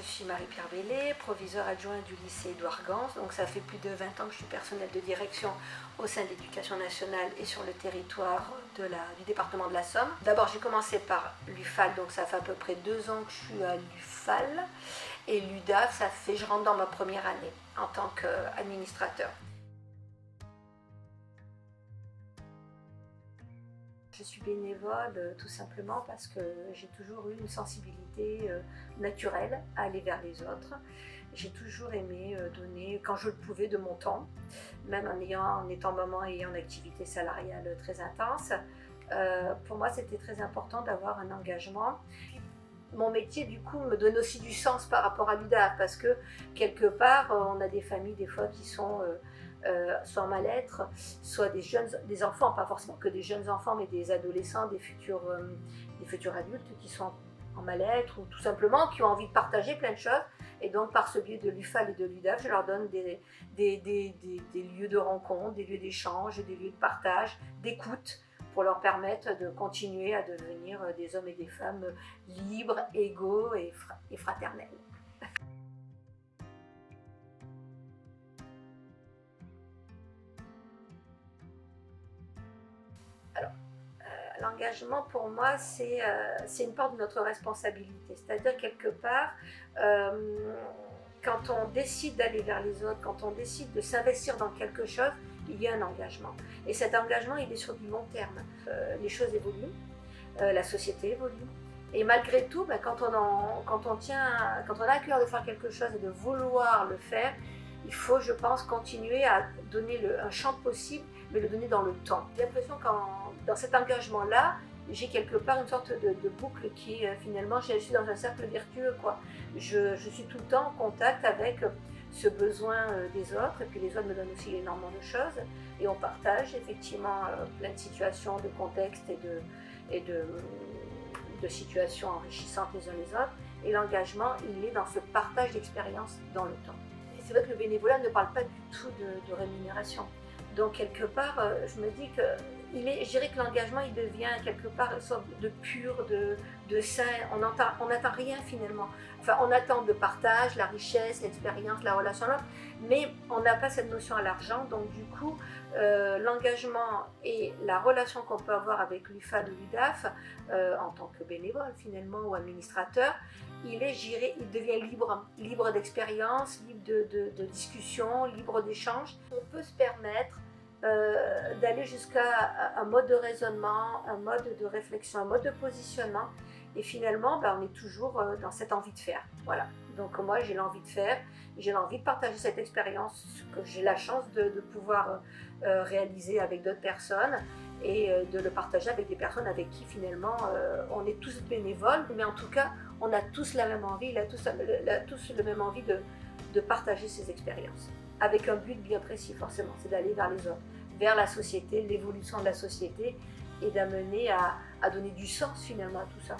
je suis Marie-Pierre Bellé, proviseure adjointe du lycée Édouard Gans. Donc ça fait plus de 20 ans que je suis personnelle de direction au sein de l'Éducation nationale et sur le territoire du département de la Somme. D'abord j'ai commencé par l'UFAL, donc ça fait à peu près 2 ans que je suis à l'UFAL. Et l'UDAF, je rentre dans ma première année en tant qu'administrateur. Je suis bénévole tout simplement parce que j'ai toujours eu une sensibilité naturelle à aller vers les autres. J'ai toujours aimé donner, quand je le pouvais, de mon temps, même en étant maman et en activité salariale très intense. Pour moi, c'était très important d'avoir un engagement. Mon métier, du coup, me donne aussi du sens par rapport à l'UDAF parce que, quelque part, on a des familles, des fois, qui sont soit en mal-être, soit des enfants, pas forcément que des jeunes enfants, mais des adolescents, des futurs adultes qui sont en mal-être ou tout simplement qui ont envie de partager plein de choses. Et donc, par ce biais de l'UFAL et de l'UDAF, je leur donne des lieux de rencontre, des lieux d'échange, des lieux de partage, d'écoute, pour leur permettre de continuer à devenir des hommes et des femmes libres, égaux et fraternels. Alors, l'engagement pour moi, c'est une part de notre responsabilité. C'est-à-dire, quelque part, quand on décide d'aller vers les autres, quand on décide de s'investir dans quelque chose, il y a un engagement. Et cet engagement, il est sur du long terme. Les choses évoluent, la société évolue. Et malgré tout, quand on a à cœur de faire quelque chose et de vouloir le faire, il faut, je pense, continuer à donner un champ possible, mais le donner dans le temps. J'ai l'impression que dans cet engagement-là, j'ai quelque part une sorte de boucle qui finalement, je suis dans un cercle vertueux, quoi. Je suis tout le temps en contact avec ce besoin des autres, et puis les autres me donnent aussi énormément de choses, et on partage effectivement plein de situations, de contextes et de situations enrichissantes les uns les autres, et l'engagement, il est dans ce partage d'expériences dans le temps. Et c'est vrai que le bénévolat ne parle pas du tout de rémunération. Donc quelque part, je me dis que je dirais que l'engagement, il devient quelque part une sorte de pur, de sain. On n'attend rien finalement. Enfin, on attend le partage, la richesse, l'expérience, la relation à l'autre, mais on n'a pas cette notion à l'argent. Donc du coup, l'engagement et la relation qu'on peut avoir avec l'UFAL ou l'UDAF, en tant que bénévole finalement ou administrateur, il devient libre d'expérience, libre de discussion, libre d'échange. On peut se permettre d'aller jusqu'à un mode de raisonnement, un mode de réflexion, un mode de positionnement, et finalement on est toujours dans cette envie de faire. Voilà. Donc moi j'ai l'envie de faire, j'ai l'envie de partager cette expérience que j'ai la chance de pouvoir réaliser avec d'autres personnes, et de le partager avec des personnes avec qui finalement on est tous bénévoles, mais en tout cas on a tous la même envie, tous la même envie de partager ces expériences, avec un but bien précis forcément, c'est d'aller vers les autres, vers la société, l'évolution de la société, et d'amener à donner du sens finalement à tout ça.